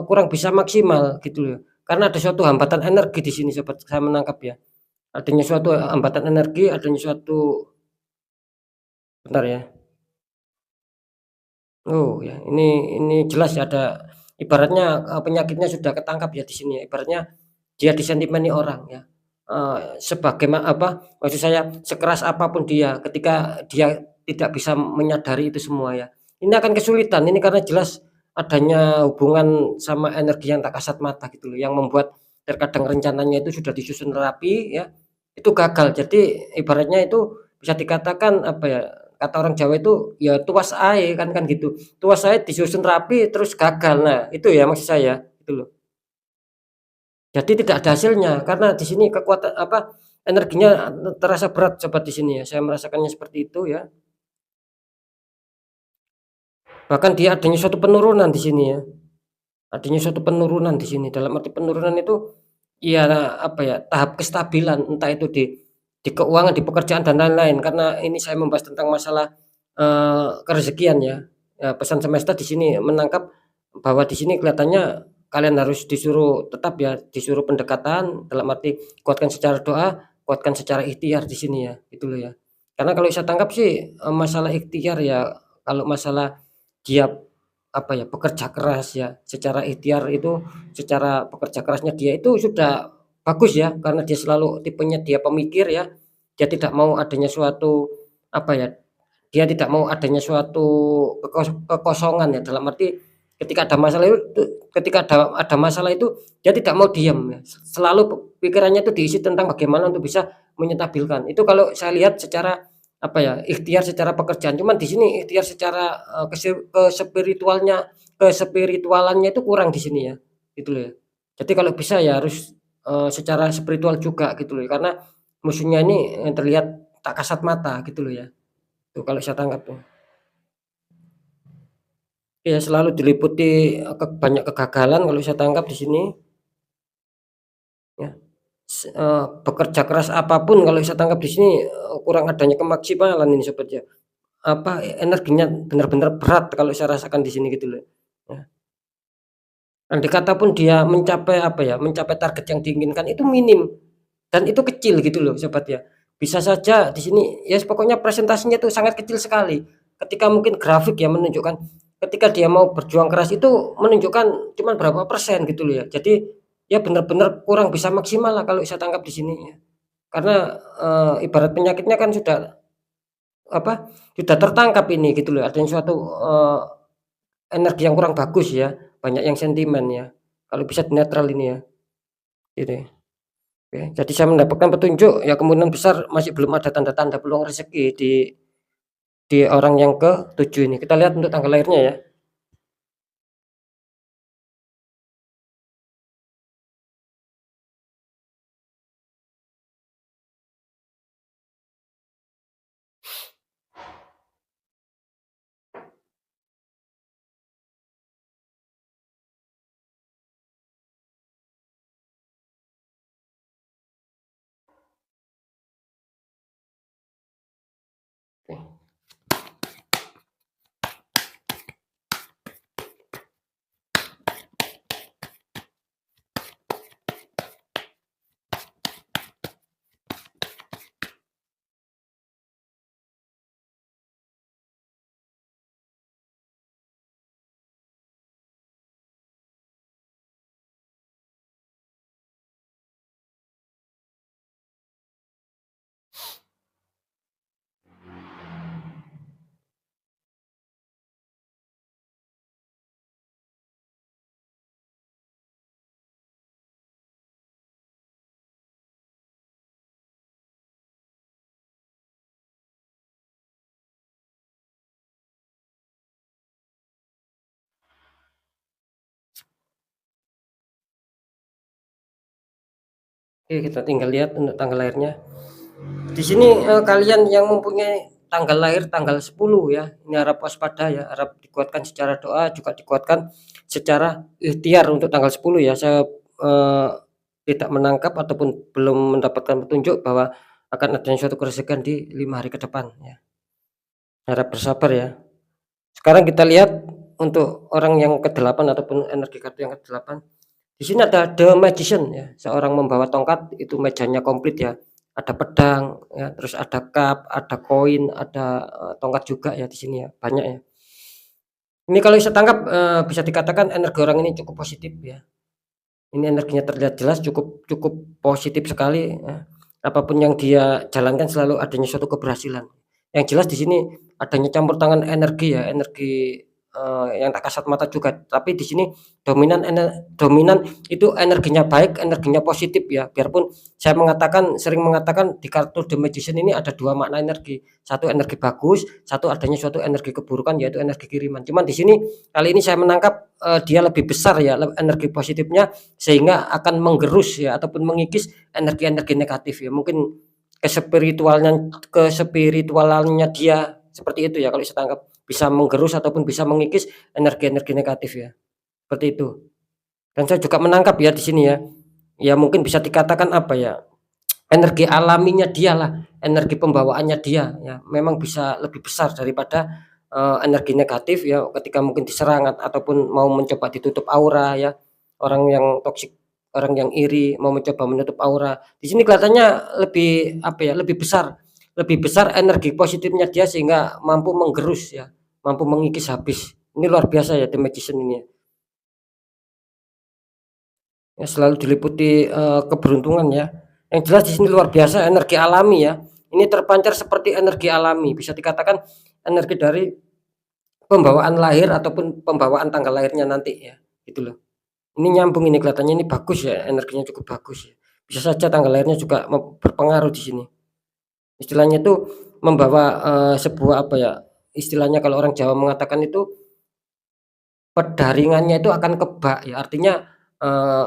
kurang bisa maksimal gitu loh. Karena ada suatu hambatan energi di sini sobat, saya menangkap ya. Adanya suatu hambatan energi, adanya suatu bentar ya. Oh ya, ini jelas ya ada ibaratnya, penyakitnya sudah ketangkap ya di sini ya, ibaratnya dia disentimeni orang ya, maksud saya sekeras apapun dia ketika dia tidak bisa menyadari itu semua ya, ini akan kesulitan ini karena jelas adanya hubungan sama energi yang tak kasat mata gitu loh, yang membuat terkadang rencananya itu sudah disusun rapi ya, itu gagal. Jadi ibaratnya itu bisa dikatakan apa ya, kata orang Jawa itu ya tuas ae kan gitu, tuas ae disusun rapi terus gagal. Nah itu ya maksud saya, gitu loh. Jadi tidak ada hasilnya karena di sini kekuatan apa, energinya terasa berat sobat di sini ya, saya merasakannya seperti itu ya. Bahkan dia adanya suatu penurunan di sini ya, adanya suatu penurunan di sini, dalam arti penurunan itu ya apa ya, tahap kestabilan entah itu di keuangan, di pekerjaan dan lain-lain. Karena ini saya membahas tentang masalah, kerezekian ya. Ya pesan semesta di sini menangkap bahwa di sini kelihatannya kalian harus disuruh tetap ya, disuruh pendekatan dalam arti kuatkan secara doa, kuatkan secara ikhtiar di sini ya, gitu loh ya. Karena kalau saya tangkap sih, masalah ikhtiar ya, kalau masalah dia apa ya, bekerja keras ya, secara ikhtiar itu, secara pekerja kerasnya dia itu sudah bagus ya, karena dia selalu tipenya dia pemikir ya, dia tidak mau adanya suatu, apa ya, dia tidak mau adanya suatu kekosongan ya, dalam arti ketika ada masalah itu ketika ada masalah itu dia tidak mau diam ya, selalu pikirannya itu diisi tentang bagaimana untuk bisa menyetabilkan. Itu kalau saya lihat secara apa ya, ikhtiar secara pekerjaan, cuman di sini ikhtiar secara, kespiritualannya itu kurang di sini ya, gitu loh ya. Jadi kalau bisa ya harus, secara spiritual juga gitu loh ya, karena musuhnya ini, terlihat tak kasat mata gitu loh ya. Tuh kalau saya tangkap tuh. Iya selalu diliputi, banyak kegagalan kalau saya tangkap di sini ya, bekerja keras apapun kalau saya tangkap di sini, kurang adanya kemaksimalan ini sobat ya. Apa, energinya benar-benar berat kalau saya rasakan di sini gitu loh, ya. Andai kata pun dia mencapai apa ya, mencapai target yang diinginkan itu minim dan itu kecil gitu loh sobat ya. Bisa saja di sini ya pokoknya presentasinya itu sangat kecil sekali. Ketika mungkin grafik ya menunjukkan ketika dia mau berjuang keras itu menunjukkan cuman berapa persen gitu loh ya. Jadi ya benar-benar kurang bisa maksimal lah kalau saya tangkap di sini ya. Karena, ibarat penyakitnya kan sudah apa, sudah tertangkap ini gitu loh, adanya suatu, energi yang kurang bagus ya, banyak yang sentimen ya, kalau bisa netral ini ya, gitu ya. Oke, jadi saya mendapatkan petunjuk ya kemungkinan besar masih belum ada tanda-tanda peluang rezeki di orang yang ke-7 ini. Kita lihat untuk tanggal lahirnya ya. Oke, kita tinggal lihat untuk tanggal lahirnya. Di sini, kalian yang mempunyai tanggal lahir tanggal 10 ya, ini harap waspada ya, harap dikuatkan secara doa, juga dikuatkan secara ikhtiar untuk tanggal 10 ya. Saya, tidak menangkap ataupun belum mendapatkan petunjuk bahwa akan adanya suatu kerusakan di 5 hari ke depan ya. Harap bersabar ya. Sekarang kita lihat untuk orang yang ke-8 ataupun energi kartu yang ke-8. Di sini ada The Magician ya, seorang membawa tongkat, itu mejanya komplit ya. Ada pedang ya, terus ada cup, ada koin, ada, tongkat juga ya di sini ya, banyak ya. Ini kalau saya tangkap, bisa dikatakan energi orang ini cukup positif ya. Ini energinya terlihat jelas cukup cukup positif sekali ya. Apa yang dia jalankan selalu adanya suatu keberhasilan. Yang jelas di sini adanya campur tangan energi ya, energi, yang tak kasat mata juga. Tapi di sini dominan itu energinya baik, energinya positif ya. Biarpun saya sering mengatakan di kartu The Magician ini ada 2 makna energi. Satu energi bagus, satu adanya suatu energi keburukan yaitu energi kiriman. Cuman di sini kali ini saya menangkap, dia lebih besar ya energi positifnya sehingga akan menggerus ya ataupun mengikis energi-energi negatif ya. Mungkin kespiritualannya dia seperti itu ya kalau saya tangkap, bisa menggerus ataupun bisa mengikis energi-energi negatif ya, seperti itu. Dan saya juga menangkap ya di sini ya, ya mungkin bisa dikatakan apa ya, energi alaminya dialah, energi pembawaannya dia ya, memang bisa lebih besar daripada, energi negatif ya ketika mungkin diserang ataupun mau mencoba ditutup aura ya, orang yang toksik, orang yang iri mau mencoba menutup aura. Di sini kelihatannya lebih apa ya, lebih besar energi positifnya dia sehingga mampu menggerus ya, mampu mengikis habis. Ini luar biasa ya The Magician ini ya. Ya selalu diliputi, keberuntungan ya. Yang jelas di sini luar biasa energi alami ya. Ini terpancar seperti energi alami, bisa dikatakan energi dari pembawaan lahir ataupun pembawaan tanggal lahirnya nanti ya, gitu loh. Ini nyambung ini kelihatannya ini bagus ya, energinya cukup bagus ya. Bisa saja tanggal lahirnya juga berpengaruh di sini. Istilahnya itu membawa, sebuah apa ya, istilahnya kalau orang Jawa mengatakan itu pedaringannya itu akan kebak ya, artinya,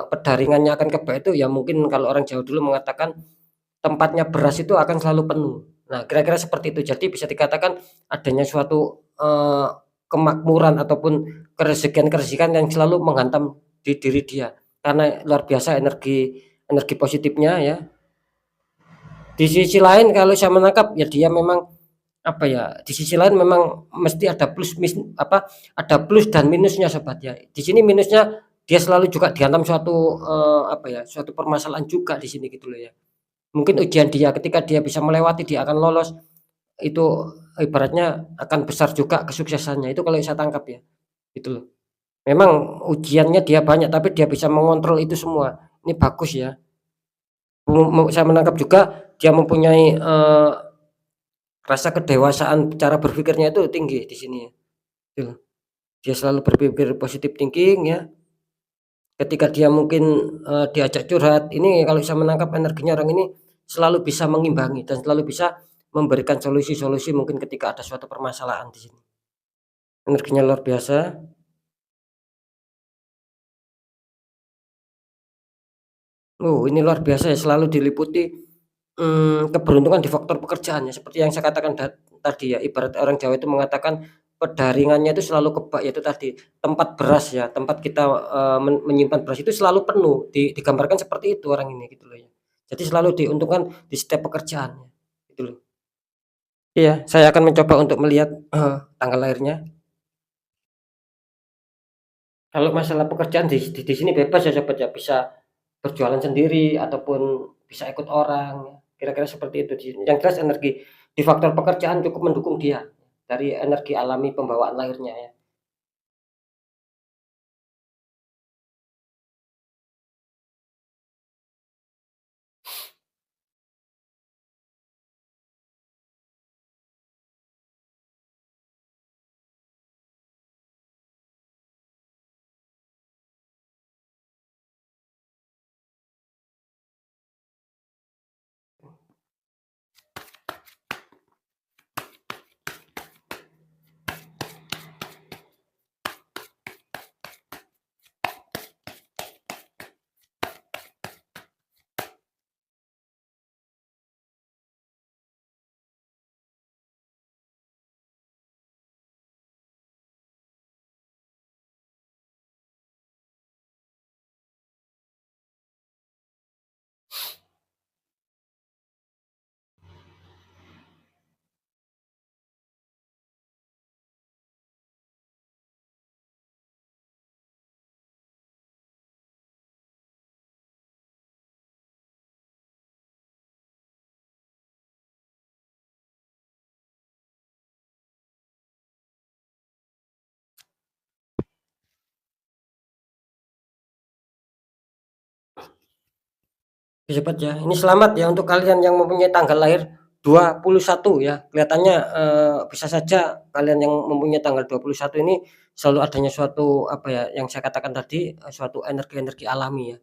pedaringannya akan kebak itu ya mungkin kalau orang Jawa dulu mengatakan tempatnya beras itu akan selalu penuh. Nah, kira-kira seperti itu. Jadi bisa dikatakan adanya suatu, kemakmuran ataupun kerezekian-kerezekian yang selalu menghantam di diri dia. Karena luar biasa energi energi positifnya ya. Di sisi lain kalau saya menangkap ya dia memang apa ya, di sisi lain memang mesti ada ada plus dan minusnya sobat ya. Di sini minusnya dia selalu juga dihantam suatu, apa ya, suatu permasalahan juga di sini gitu loh ya. Mungkin ujian dia ketika dia bisa melewati dia akan lolos, itu ibaratnya akan besar juga kesuksesannya, itu kalau saya tangkap ya, gitu loh. Memang ujiannya dia banyak tapi dia bisa mengontrol itu semua, ini bagus ya. Saya menangkap juga dia mempunyai, rasa kedewasaan cara berpikirnya itu tinggi di sini ya, gitu. Dia selalu berpikir positive thinking ya, ketika dia mungkin, diajak curhat, ini kalau saya menangkap energinya orang ini selalu bisa mengimbangi dan selalu bisa memberikan solusi-solusi mungkin ketika ada suatu permasalahan di sini. Energinya luar biasa. Oh, ini luar biasa ya, selalu diliputi, keberuntungan di faktor pekerjaan ya, seperti yang saya katakan tadi ya, ibarat orang Jawa itu mengatakan pedaringannya itu selalu kebak, yaitu tadi, tempat beras ya, tempat kita, menyimpan beras itu selalu penuh, digambarkan seperti itu orang ini, gitu loh ya. Jadi selalu diuntungkan di setiap pekerjaannya, gitu loh. Iya, saya akan mencoba untuk melihat, tanggal lahirnya. Kalau masalah pekerjaan di sini bebas ya Sobat ya, bisa berjualan sendiri ataupun bisa ikut orang, kira-kira seperti itu di sini. Yang jelas energi di faktor pekerjaan cukup mendukung dia, dari energi alami pembawaan lahirnya ya. Oke, cepet ya. Ini selamat ya untuk kalian yang mempunyai tanggal lahir 21 ya. Kelihatannya, bisa saja kalian yang mempunyai tanggal 21 ini selalu adanya suatu, apa ya, yang saya katakan tadi, suatu energi-energi alami ya,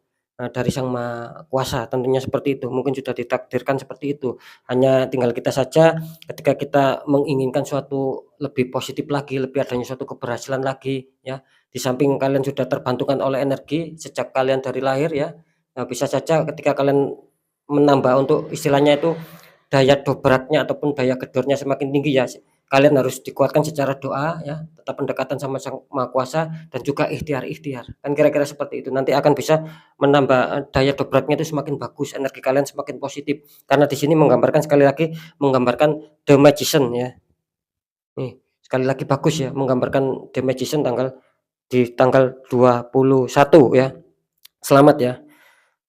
dari Sang Maha Kuasa, tentunya seperti itu. Mungkin sudah ditakdirkan seperti itu. Hanya tinggal kita saja ketika kita menginginkan suatu lebih positif lagi, lebih adanya suatu keberhasilan lagi ya, di samping kalian sudah terbantukan oleh energi sejak kalian dari lahir ya. Nah, bisa saja ketika kalian menambah untuk istilahnya itu daya dobraknya ataupun daya gedornya semakin tinggi ya, kalian harus dikuatkan secara doa ya, tetap pendekatan sama Sang Maha Kuasa dan juga ikhtiar-ikhtiar. Kan kira-kira seperti itu. Nanti akan bisa menambah, daya dobraknya itu semakin bagus, energi kalian semakin positif. Karena di sini menggambarkan sekali lagi, menggambarkan The Magician ya. Nih, sekali lagi bagus ya, menggambarkan The Magician di tanggal 21 ya. Selamat ya.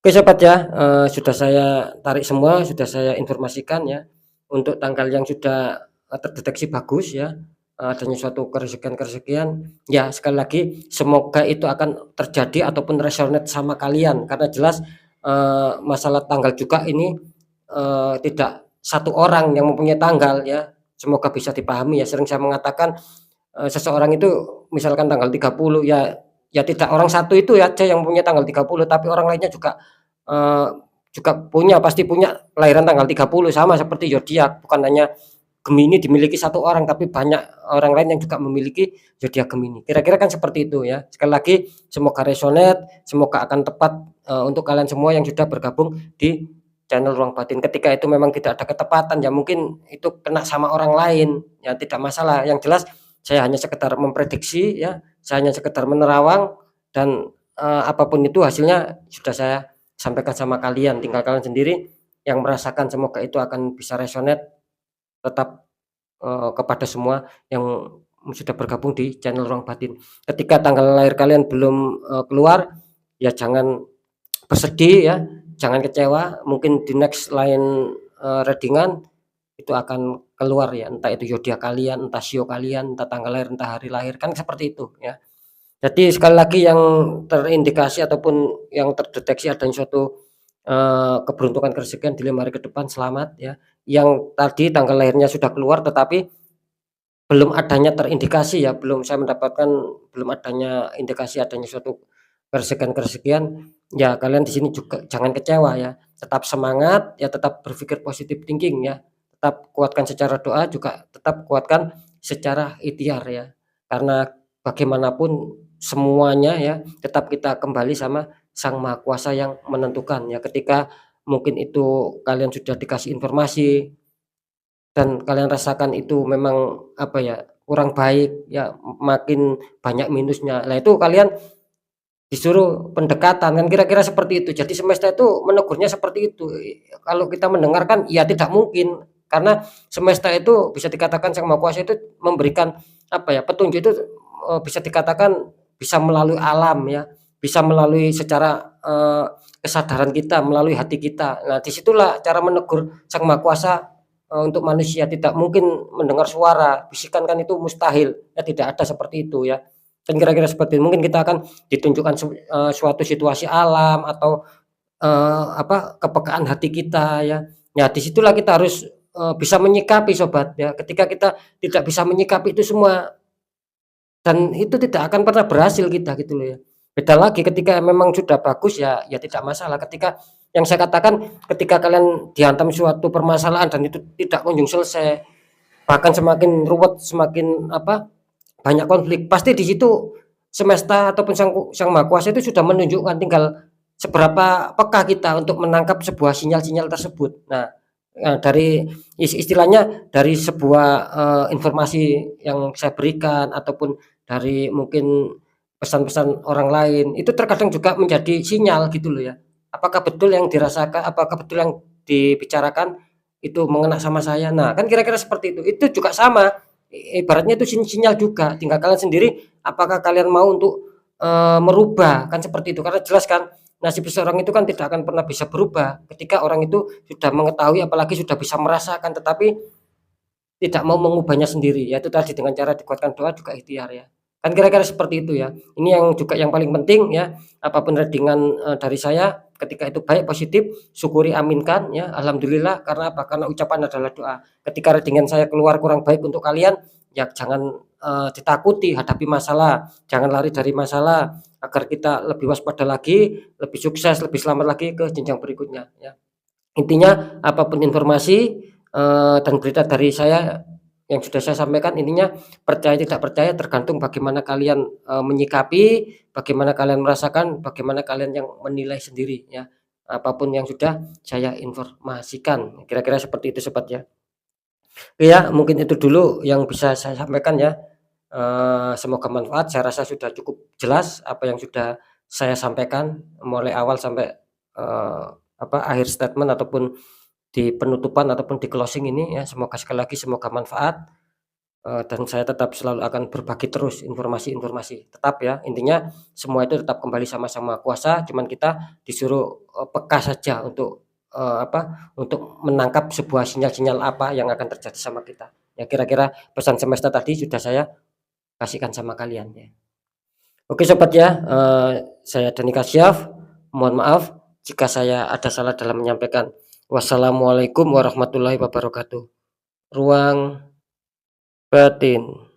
Oke sobat ya, sudah saya tarik semua, sudah saya informasikan ya, untuk tanggal yang sudah, terdeteksi bagus ya, adanya suatu keresakian-keresakian, ya sekali lagi semoga itu akan terjadi ataupun resonate sama kalian karena jelas, masalah tanggal juga ini, tidak satu orang yang mempunyai tanggal ya, semoga bisa dipahami ya. Sering saya mengatakan, seseorang itu misalkan tanggal 30 ya, ya tidak orang satu itu ya aja yang punya tanggal 30 tapi orang lainnya eee, juga pasti punya kelahiran tanggal 30 sama seperti zodiak, bukan hanya Gemini dimiliki satu orang tapi banyak orang lain yang juga memiliki zodiak Gemini. Kira-kira kan seperti itu ya. Sekali lagi semoga resonate, semoga akan tepat, untuk kalian semua yang sudah bergabung di channel Ruang Batin. Ketika itu memang tidak ada ketepatan ya mungkin itu kena sama orang lain, ya tidak masalah. Yang jelas saya hanya sekedar memprediksi ya, saya hanya sekedar menerawang dan, apa itu hasilnya sudah saya sampaikan sama kalian, tinggal kalian sendiri yang merasakan. Semoga itu akan bisa resonate tetap, kepada semua yang sudah bergabung di channel Ruang Batin. Ketika tanggal lahir kalian belum, keluar, ya jangan bersedih ya, jangan kecewa, mungkin di next lain, reading itu akan keluar ya, entah itu zodiak kalian, entah sio kalian, entah tanggal lahir, entah hari lahir, kan seperti itu ya. Jadi sekali lagi yang terindikasi ataupun yang terdeteksi adanya suatu, keberuntungan keresakian di 5 hari ke depan selamat ya. Yang tadi tanggal lahirnya sudah keluar tetapi belum adanya terindikasi ya, belum adanya indikasi adanya suatu keresakian-keresakian, ya kalian di sini juga jangan kecewa ya, tetap semangat ya, tetap berpikir positif thinking ya, tetap kuatkan secara doa juga tetap kuatkan secara ikhtiar ya. Karena bagaimanapun semuanya ya, tetap kita kembali sama Sang Maha Kuasa yang menentukan ya. Ketika mungkin itu kalian sudah dikasih informasi dan kalian rasakan itu memang, apa ya, kurang baik ya, makin banyak minusnya. Nah itu kalian disuruh pendekatan kan kira-kira seperti itu. Jadi semesta itu menegurnya seperti itu. Kalau kita mendengarkan ya tidak mungkin, karena semesta itu bisa dikatakan Sang Maha Kuasa itu memberikan, apa ya, petunjuk itu, bisa dikatakan bisa melalui alam ya, bisa melalui secara, kesadaran kita, melalui hati kita. Nah disitulah cara menegur Sang Maha Kuasa, untuk manusia. Tidak mungkin mendengar suara, bisikan kan itu mustahil, ya tidak ada seperti itu ya. Dan kira-kira seperti itu. Mungkin kita akan ditunjukkan suatu situasi alam atau, kepekaan hati kita ya. Ya disitulah kita harus, bisa menyikapi sobat ya. Ketika kita tidak bisa menyikapi itu semua dan itu tidak akan pernah berhasil kita gitu loh ya. Beda lagi ketika memang sudah bagus ya ya tidak masalah. Ketika yang saya katakan ketika kalian dihantam suatu permasalahan dan itu tidak kunjung selesai, bahkan semakin ruwet, semakin banyak konflik, pasti di situ semesta ataupun Sang Maha Kuasa itu sudah menunjukkan, tinggal seberapa peka kita untuk menangkap sebuah sinyal-sinyal tersebut. Nah, dari istilahnya dari sebuah, informasi yang saya berikan ataupun dari mungkin pesan-pesan orang lain, itu terkadang juga menjadi sinyal gitu loh ya. Apakah betul yang dirasakan, apakah betul yang dibicarakan itu mengena sama saya? Nah, kan kira-kira seperti itu. Itu juga sama, ibaratnya itu sinyal juga, tinggal kalian sendiri apakah kalian mau untuk, merubah, kan seperti itu. Karena jelas kan nasib seseorang itu kan tidak akan pernah bisa berubah ketika orang itu sudah mengetahui apalagi sudah bisa merasakan tetapi tidak mau mengubahnya sendiri, yaitu tadi dengan cara dikuatkan doa juga ikhtiar ya. Kan kira-kira seperti itu ya. Ini yang juga yang paling penting ya, apapun reading-an, dari saya ketika itu baik, positif, syukuri, aminkan ya, alhamdulillah. Karena apa? Karena ucapan adalah doa. Ketika readingan saya keluar kurang baik untuk kalian, ya jangan, ditakuti, hadapi masalah, jangan lari dari masalah, agar kita lebih waspada lagi, lebih sukses, lebih selamat lagi ke jenjang berikutnya ya. Intinya apapun informasi, dan berita dari saya yang sudah saya sampaikan, intinya percaya tidak percaya tergantung bagaimana kalian, menyikapi, bagaimana kalian merasakan, bagaimana kalian yang menilai sendiri ya. Apapun yang sudah saya informasikan, kira-kira seperti itu Sobat ya. Oke ya, mungkin itu dulu yang bisa saya sampaikan ya, semoga manfaat. Saya rasa sudah cukup jelas apa yang sudah saya sampaikan mulai awal sampai, akhir statement ataupun di penutupan ataupun di closing ini ya. Semoga sekali lagi semoga manfaat, dan saya tetap selalu akan berbagi terus informasi-informasi. Tetap ya, intinya semua itu tetap kembali sama-sama kuasa, cuman kita disuruh, peka saja untuk, untuk menangkap sebuah sinyal-sinyal apa yang akan terjadi sama kita. Ya kira-kira pesan semesta tadi sudah saya kasihkan sama kalian ya. Oke sobat ya, saya Dani Kasyaf, mohon maaf jika saya ada salah dalam menyampaikan. Wassalamualaikum warahmatullahi wabarakatuh. Ruang batin.